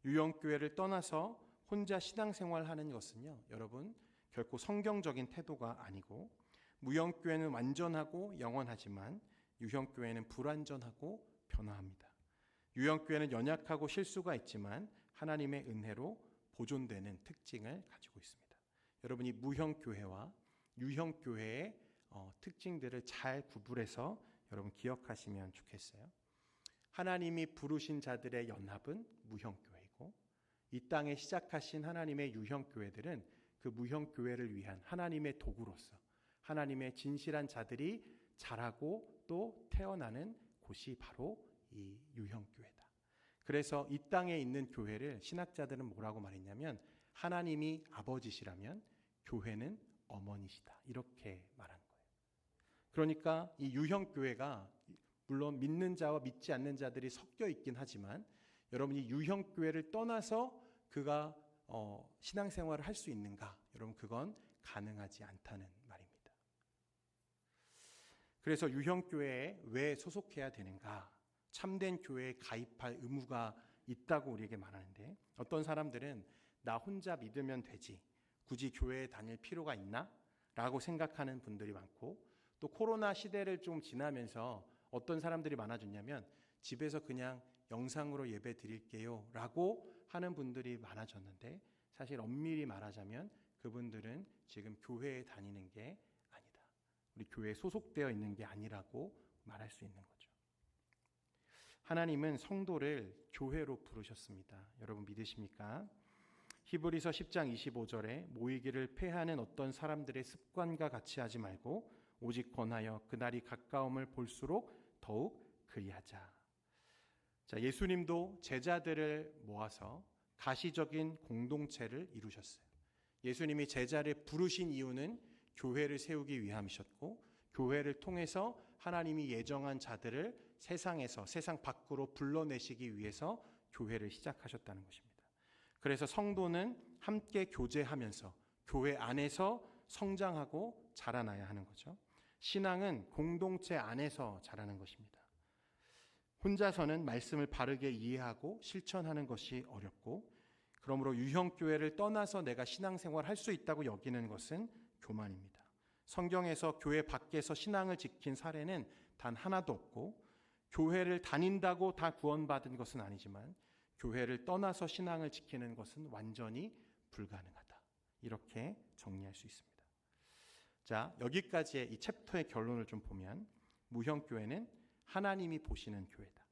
유형교회를 떠나서 혼자 신앙생활하는 것은요, 여러분 결코 성경적인 태도가 아니고 무형교회는 완전하고 영원하지만 유형교회는 불완전하고 변화합니다. 유형교회는 연약하고 실수가 있지만 하나님의 은혜로 보존되는 특징을 가지고 있습니다. 여러분이 무형교회와 유형교회의 특징들을 잘 구분해서 여러분 기억하시면 좋겠어요. 하나님이 부르신 자들의 연합은 무형교회이고 이 땅에 시작하신 하나님의 유형교회들은 그 무형교회를 위한 하나님의 도구로서 하나님의 진실한 자들이 자라고 또 태어나는 곳이 바로 이 유형교회다. 그래서 이 땅에 있는 교회를 신학자들은 뭐라고 말했냐면 하나님이 아버지시라면 교회는 어머니시다. 이렇게 말한 거예요. 그러니까 이 유형교회가 물론 믿는 자와 믿지 않는 자들이 섞여 있긴 하지만 여러분이 유형교회를 떠나서 그가 신앙생활을 할 수 있는가? 여러분, 그건 가능하지 않다는 말입니다. 그래서 유형교회에 왜 소속해야 되는가? 참된 교회에 가입할 의무가 있다고 우리에게 말하는데, 어떤 사람들은 나 혼자 믿으면 되지, 굳이 교회에 다닐 필요가 있나? 라고 생각하는 분들이 많고, 또 코로나 시대를 좀 지나면서 어떤 사람들이 많아졌냐면 집에서 그냥 영상으로 예배 드릴게요 라고 하는 분들이 많아졌는데, 사실 엄밀히 말하자면 그분들은 지금 교회에 다니는 게 아니다. 우리 교회에 소속되어 있는 게 아니라고 말할 수 있는 거죠. 하나님은 성도를 교회로 부르셨습니다. 여러분 믿으십니까? 히브리서 10장 25절에 모이기를 패하는 어떤 사람들의 습관과 같이 하지 말고 오직 권하여 그날이 가까움을 볼수록 더욱 그리하자. 자, 예수님도 제자들을 모아서 가시적인 공동체를 이루셨어요. 예수님이 제자를 부르신 이유는 교회를 세우기 위함이셨고, 교회를 통해서 하나님이 예정한 자들을 세상에서, 세상 밖으로 불러내시기 위해서 교회를 시작하셨다는 것입니다. 그래서 성도는 함께 교제하면서 교회 안에서 성장하고 자라나야 하는 거죠. 신앙은 공동체 안에서 자라는 것입니다. 혼자서는 말씀을 바르게 이해하고 실천하는 것이 어렵고, 그러므로 유형교회를 떠나서 내가 신앙생활을 할 수 있다고 여기는 것은 교만입니다. 성경에서 교회 밖에서 신앙을 지킨 사례는 단 하나도 없고, 교회를 다닌다고 다 구원받은 것은 아니지만 교회를 떠나서 신앙을 지키는 것은 완전히 불가능하다. 이렇게 정리할 수 있습니다. 자, 여기까지의 이 챕터의 결론을 좀 보면, 무형교회는 하나님이 보시는 교회다.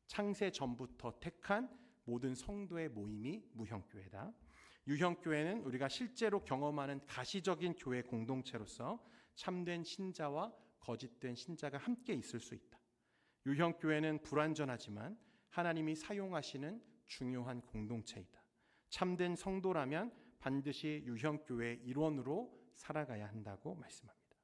창세 전부터 택한 모든 성도의 모임이 무형교회다. 유형교회는 우리가 실제로 경험하는 가시적인 교회 공동체로서 참된 신자와 거짓된 신자가 함께 있을 수 있다. 유형교회는 불완전하지만 하나님이 사용하시는 중요한 공동체이다. 참된 성도라면 반드시 유형교회의 일원으로 살아가야 한다고 말씀합니다.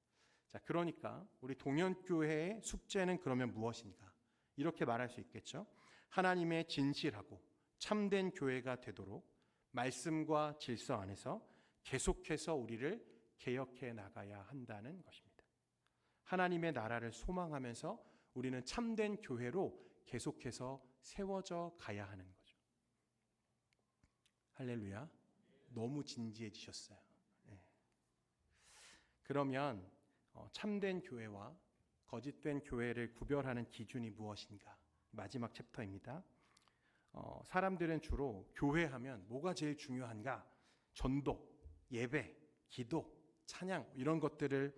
자, 그러니까 우리 동현교회의 숙제는 그러면 무엇인가? 이렇게 말할 수 있겠죠. 하나님의 진실하고 참된 교회가 되도록 말씀과 질서 안에서 계속해서 우리를 개혁해 나가야 한다는 것입니다. 하나님의 나라를 소망하면서 우리는 참된 교회로 계속해서 세워져 가야 하는 거죠. 할렐루야. 너무 진지해지셨어요. 네. 그러면 참된 교회와 거짓된 교회를 구별하는 기준이 무엇인가? 마지막 챕터입니다. 사람들은 주로 교회하면 뭐가 제일 중요한가? 전도, 예배, 기도, 찬양 이런 것들을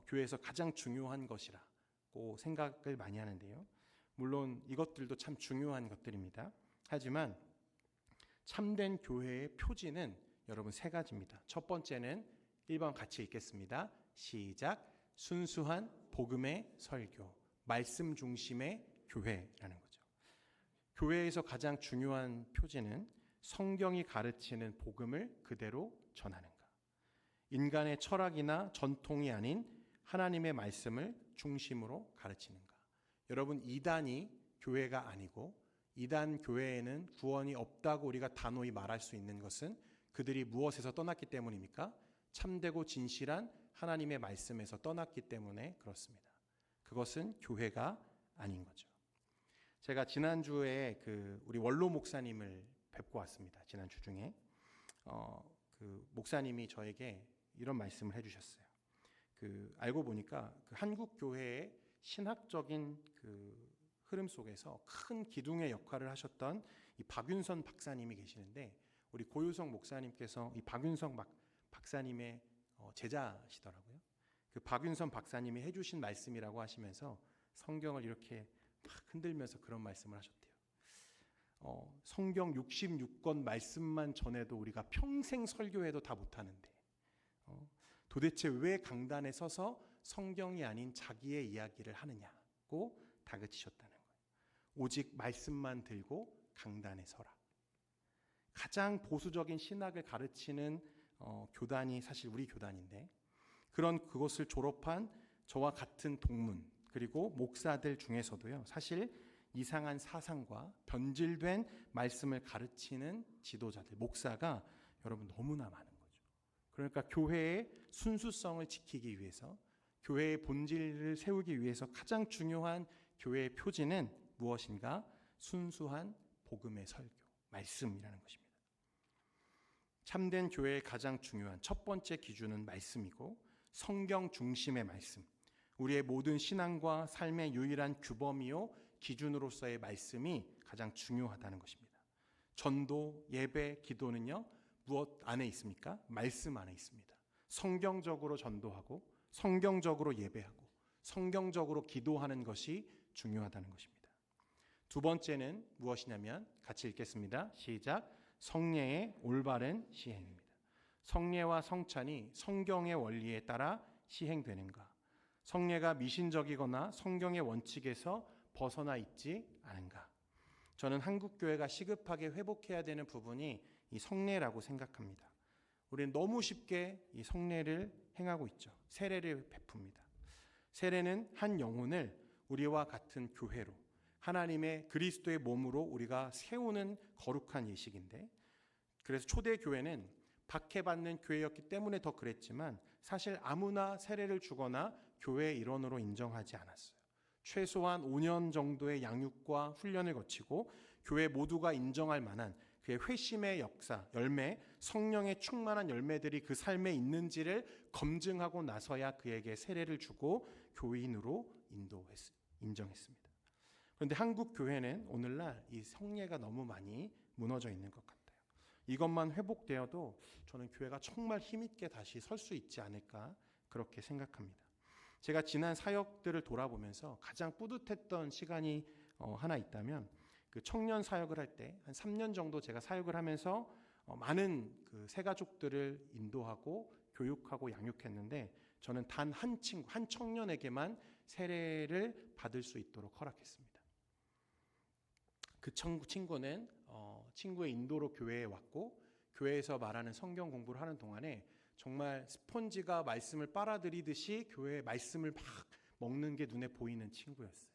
교회에서 가장 중요한 것이라고 생각을 많이 하는데요. 물론 이것들도 참 중요한 것들입니다. 하지만 참된 교회의 표지는 여러분 세 가지입니다. 첫 번째는 1번 같이 읽겠습니다. 시작. 순수한 복음의 설교, 말씀 중심의 교회라는 거죠. 교회에서 가장 중요한 표지는 성경이 가르치는 복음을 그대로 전하는가. 인간의 철학이나 전통이 아닌 하나님의 말씀을 중심으로 가르치는가. 여러분, 이단이 교회가 아니고 이단 교회에는 구원이 없다고 우리가 단호히 말할 수 있는 것은 그들이 무엇에서 떠났기 때문입니까? 참되고 진실한 하나님의 말씀에서 떠났기 때문에 그렇습니다. 그것은 교회가 아닌 거죠. 제가 지난주에 우리 원로 목사님을 뵙고 왔습니다. 지난주 중에 그 목사님이 저에게 이런 말씀을 해주셨어요. 알고 보니까 한국 교회의 신학적인 흐름 속에서 큰 기둥의 역할을 하셨던 이 박윤선 박사님이 계시는데, 우리 고유성 목사님께서 이 박윤성 박사님의 제자시더라고요. 그 박윤선 박사님이 해주신 말씀이라고 하시면서 성경을 이렇게 막 흔들면서 그런 말씀을 하셨대요. 성경 66권 말씀만 전해도 우리가 평생 설교해도 다 못하는데 도대체 왜 강단에 서서 성경이 아닌 자기의 이야기를 하느냐고 다그치셨다는 거예요. 오직 말씀만 들고 강단에 서라. 가장 보수적인 신학을 가르치는 교단이 사실 우리 교단인데, 그것을 졸업한 저와 같은 동문 그리고 목사들 중에서도요, 사실 이상한 사상과 변질된 말씀을 가르치는 지도자들, 목사가 여러분 너무나 많은 거죠. 그러니까 교회의 순수성을 지키기 위해서, 교회의 본질을 세우기 위해서 가장 중요한 교회의 표지는 무엇인가? 순수한 복음의 설교, 말씀이라는 것입니다. 참된 교회의 가장 중요한 첫 번째 기준은 말씀이고, 성경 중심의 말씀, 우리의 모든 신앙과 삶의 유일한 규범이요 기준으로서의 말씀이 가장 중요하다는 것입니다. 전도, 예배, 기도는요 무엇 안에 있습니까? 말씀 안에 있습니다. 성경적으로 전도하고 성경적으로 예배하고 성경적으로 기도하는 것이 중요하다는 것입니다. 두 번째는 무엇이냐면 같이 읽겠습니다. 시작. 성례의 올바른 시행입니다. 성례와 성찬이 성경의 원리에 따라 시행되는가? 성례가 미신적이거나 성경의 원칙에서 벗어나 있지 않은가? 저는 한국 교회가 시급하게 회복해야 되는 부분이 이 성례라고 생각합니다. 우리는 너무 쉽게 이 성례를 행하고 있죠. 세례를 베풉니다. 세례는 한 영혼을 우리와 같은 교회로, 하나님의 그리스도의 몸으로 우리가 세우는 거룩한 예식인데, 그래서 초대 교회는 박해받는 교회였기 때문에 더 그랬지만 사실 아무나 세례를 주거나 교회의 일원으로 인정하지 않았어요. 최소한 5년 정도의 양육과 훈련을 거치고 교회 모두가 인정할 만한 그의 회심의 역사, 열매, 성령의 충만한 열매들이 그 삶에 있는지를 검증하고 나서야 그에게 세례를 주고 교인으로 인정했습니다. 그런데 한국 교회는 오늘날 이 성례가 너무 많이 무너져 있는 것 같아요. 이것만 회복되어도 저는 교회가 정말 힘있게 다시 설 수 있지 않을까 그렇게 생각합니다. 제가 지난 사역들을 돌아보면서 가장 뿌듯했던 시간이 하나 있다면, 그 청년 사역을 할 때 한 3년 정도 제가 사역을 하면서 많은 그 새가족들을 인도하고 교육하고 양육했는데, 저는 단 한 친구, 한 청년에게만 세례를 받을 수 있도록 허락했습니다. 그 친구는 친구의 인도로 교회에 왔고, 교회에서 말하는 성경 공부를 하는 동안에 정말 스폰지가 말씀을 빨아들이듯이 교회의 말씀을 막 먹는 게 눈에 보이는 친구였어요.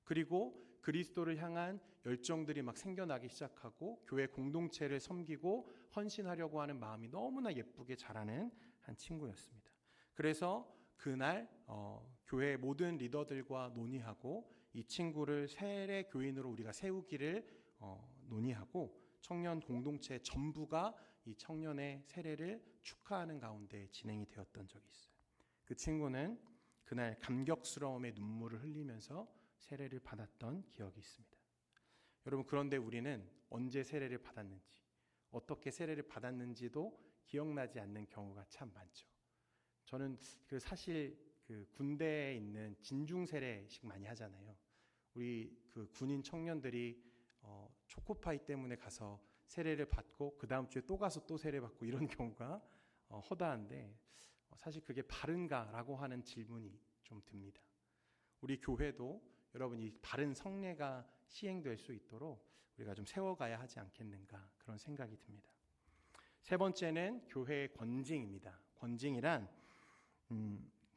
그리고 그리스도를 향한 열정들이 막 생겨나기 시작하고 교회 공동체를 섬기고 헌신하려고 하는 마음이 너무나 예쁘게 자라는 한 친구였습니다. 그래서 그날 교회 모든 리더들과 논의하고 이 친구를 세례 교인으로 우리가 세우기를 논의하고, 청년 공동체 전부가 이 청년의 세례를 축하하는 가운데 진행이 되었던 적이 있어요. 그 친구는 그날 감격스러움의 눈물을 흘리면서 세례를 받았던 기억이 있습니다. 여러분, 그런데 우리는 언제 세례를 받았는지, 어떻게 세례를 받았는지도 기억나지 않는 경우가 참 많죠. 저는 사실 그 군대에 있는 진중 세례식 많이 하잖아요. 우리 그 군인 청년들이 초코파이 때문에 가서 세례를 받고 그 다음 주에 또 가서 또 세례 받고 이런 경우가 허다한데, 사실 그게 바른가라고 하는 질문이 좀 듭니다. 우리 교회도 여러분 이 바른 성례가 시행될 수 있도록 우리가 좀 세워가야 하지 않겠는가 그런 생각이 듭니다. 세 번째는 교회의 권징입니다. 권징이란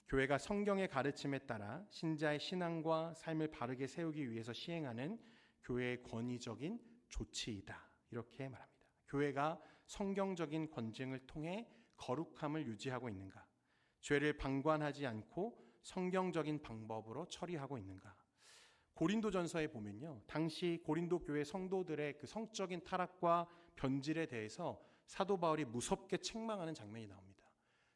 교회가 성경의 가르침에 따라 신자의 신앙과 삶을 바르게 세우기 위해서 시행하는 교회의 권위적인 조치이다, 이렇게 말합니다. 교회가 성경적인 권징을 통해 거룩함을 유지하고 있는가? 죄를 방관하지 않고 성경적인 방법으로 처리하고 있는가? 고린도전서에 보면요, 당시 고린도 교회 성도들의 그 성적인 타락과 변질에 대해서 사도 바울이 무섭게 책망하는 장면이 나옵니다.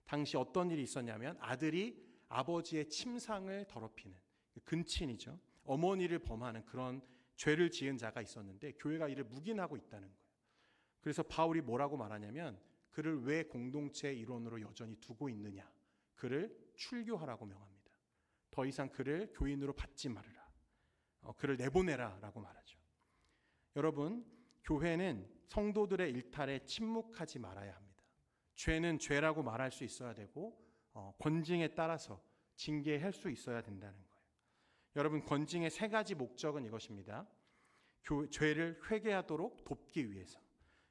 당시 어떤 일이 있었냐면, 아들이 아버지의 침상을 더럽히는, 근친이죠, 어머니를 범하는 그런 죄를 지은 자가 있었는데 교회가 이를 묵인하고 있다는 거예요. 그래서 바울이 뭐라고 말하냐면, 그를 왜 공동체의 일원으로 여전히 두고 있느냐, 그를 출교하라고 명합니다. 더 이상 그를 교인으로 받지 말으라, 그를 내보내라 라고 말하죠. 여러분, 교회는 성도들의 일탈에 침묵하지 말아야 합니다. 죄는 죄라고 말할 수 있어야 되고 권징에 따라서 징계할 수 있어야 된다는 거예요. 여러분, 권징의 세 가지 목적은 이것입니다. 죄를 회개하도록 돕기 위해서,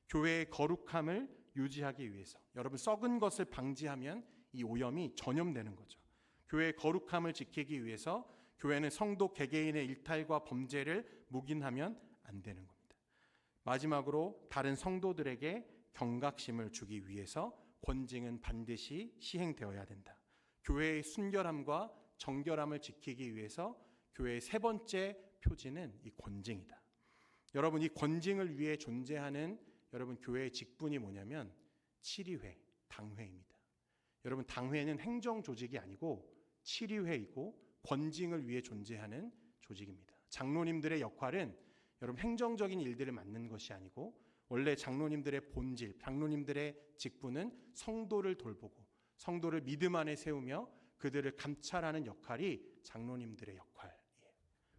교회의 거룩함을 유지하기 위해서. 여러분, 썩은 것을 방지하면 이 오염이 전염되는 거죠. 교회의 거룩함을 지키기 위해서 교회는 성도 개개인의 일탈과 범죄를 묵인하면 안 되는 겁니다. 마지막으로 다른 성도들에게 경각심을 주기 위해서 권징은 반드시 시행되어야 된다. 교회의 순결함과 정결함을 지키기 위해서 교회의 세 번째 표지는 이 권징이다. 여러분, 이 권징을 위해 존재하는 여러분 교회의 직분이 뭐냐면 치리회, 당회입니다. 여러분, 당회는 행정 조직이 아니고 치리회이고 권징을 위해 존재하는 조직입니다. 장로님들의 역할은 여러분 행정적인 일들을 맡는 것이 아니고 원래 장로님들의 본질, 장로님들의 직분은 성도를 돌보고 성도를 믿음 안에 세우며 그들을 감찰하는 역할이 장로님들의 역할이에요.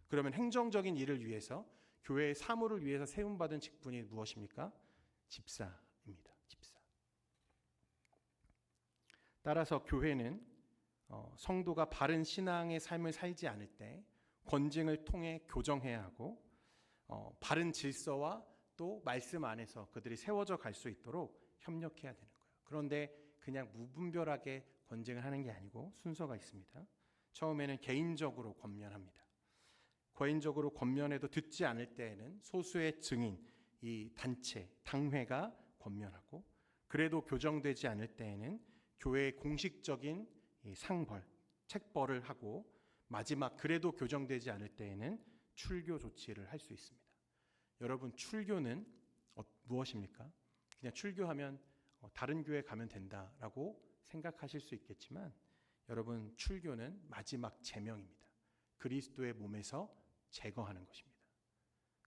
그러면 행정적인 일을 위해서 교회의 사무를 위해서 세움받은 직분이 무엇입니까? 집사입니다. 집사. 따라서 교회는 성도가 바른 신앙의 삶을 살지 않을 때 권징을 통해 교정해야 하고 바른 질서와 또 말씀 안에서 그들이 세워져 갈 수 있도록 협력해야 되는 거예요. 그런데 그냥 무분별하게 권징을 하는 게 아니고 순서가 있습니다. 처음에는 개인적으로 권면합니다. 개인적으로 권면해도 듣지 않을 때에는 소수의 증인, 이 단체, 당회가 권면하고 그래도 교정되지 않을 때에는 교회의 공식적인 이 상벌, 책벌을 하고 마지막 그래도 교정되지 않을 때에는 출교 조치를 할 수 있습니다. 여러분, 출교는 무엇입니까? 그냥 출교하면 다른 교회 가면 된다라고 생각하실 수 있겠지만 여러분, 출교는 마지막 제명입니다. 그리스도의 몸에서 제거하는 것입니다.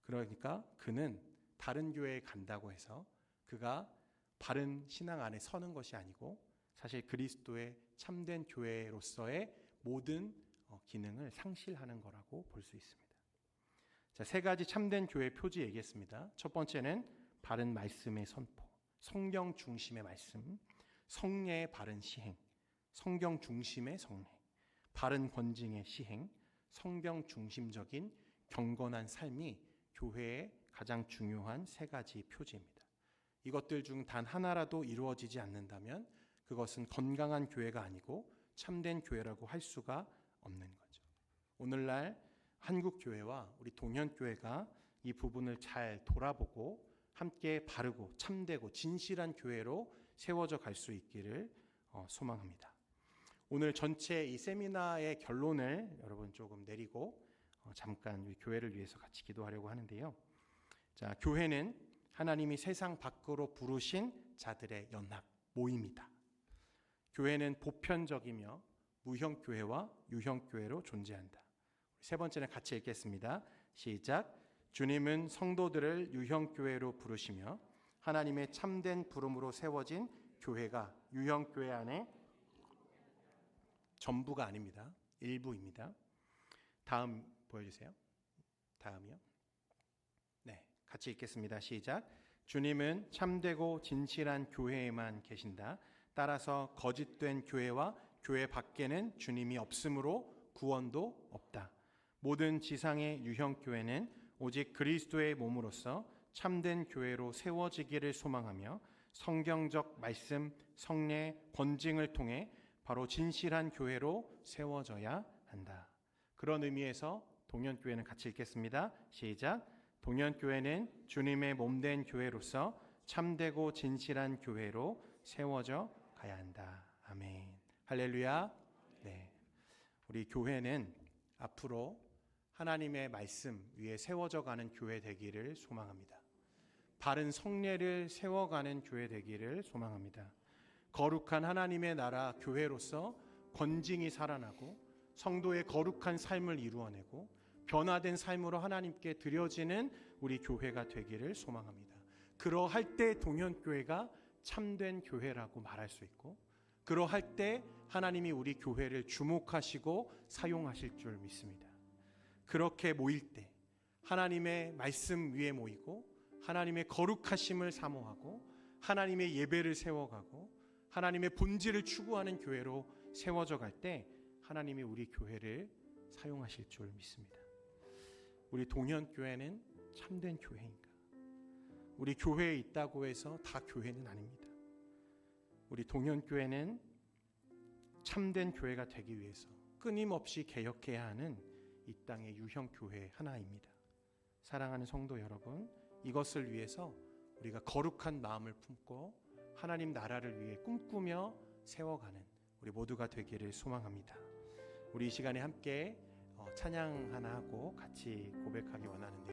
그러니까 그는 다른 교회에 간다고 해서 그가 바른 신앙 안에 서는 것이 아니고 사실 그리스도의 참된 교회로서의 모든 기능을 상실하는 거라고 볼 수 있습니다. 자, 세 가지 참된 교회 표지 얘기했습니다. 첫 번째는 바른 말씀의 선포, 성경 중심의 말씀, 성례의 바른 시행, 성경 중심의 성례, 바른 권징의 시행, 성경 중심적인 경건한 삶이 교회의 가장 중요한 세 가지 표지입니다. 이것들 중 단 하나라도 이루어지지 않는다면 그것은 건강한 교회가 아니고 참된 교회라고 할 수가 없는 거죠. 오늘날 한국 교회와 우리 동현 교회가 이 부분을 잘 돌아보고 함께 바르고 참되고 진실한 교회로 세워져 갈 수 있기를 소망합니다. 오늘 전체 이 세미나의 결론을 여러분 조금 내리고 잠깐 우리 교회를 위해서 같이 기도하려고 하는데요. 자, 교회는 하나님이 세상 밖으로 부르신 자들의 연합, 모임이다. 교회는 보편적이며 무형교회와 유형교회로 존재한다. 세 번째는 같이 읽겠습니다. 시작. 주님은 성도들을 유형교회로 부르시며 하나님의 참된 부름으로 세워진 교회가 유형교회 안에 전부가 아닙니다. 일부입니다. 다음 보여주세요. 다음이요. 네, 같이 읽겠습니다. 시작. 주님은 참되고 진실한 교회에만 계신다. 따라서 거짓된 교회와 교회 밖에는 주님이 없으므로 구원도 없다. 모든 지상의 유형교회는 오직 그리스도의 몸으로서 참된 교회로 세워지기를 소망하며 성경적 말씀, 성례, 권징을 통해 바로 진실한 교회로 세워져야 한다. 그런 의미에서 동현교회는 같이 읽겠습니다. 시작. 동현교회는 주님의 몸된 교회로서 참되고 진실한 교회로 세워져 가야 한다. 아멘. 할렐루야. 네, 우리 교회는 앞으로 하나님의 말씀 위에 세워져 가는 교회 되기를 소망합니다. 바른 성례를 세워가는 교회 되기를 소망합니다. 거룩한 하나님의 나라 교회로서 권징이 살아나고 성도의 거룩한 삶을 이루어내고 변화된 삶으로 하나님께 드려지는 우리 교회가 되기를 소망합니다. 그러할 때 동현교회가 참된 교회라고 말할 수 있고 그러할 때 하나님이 우리 교회를 주목하시고 사용하실 줄 믿습니다. 그렇게 모일 때 하나님의 말씀 위에 모이고 하나님의 거룩하심을 사모하고 하나님의 예배를 세워가고 하나님의 본질을 추구하는 교회로 세워져 갈 때 하나님이 우리 교회를 사용하실 줄 믿습니다. 우리 동현교회는 참된 교회인가? 우리 교회에 있다고 해서 다 교회는 아닙니다. 우리 동현교회는 참된 교회가 되기 위해서 끊임없이 개혁해야 하는 이 땅의 유형교회 하나입니다. 사랑하는 성도 여러분, 이것을 위해서 우리가 거룩한 마음을 품고 하나님 나라를 위해 꿈꾸며 세워가는 우리 모두가 되기를 소망합니다. 우리 이 시간에 함께 찬양 하나 하고 같이 고백하기 원하는데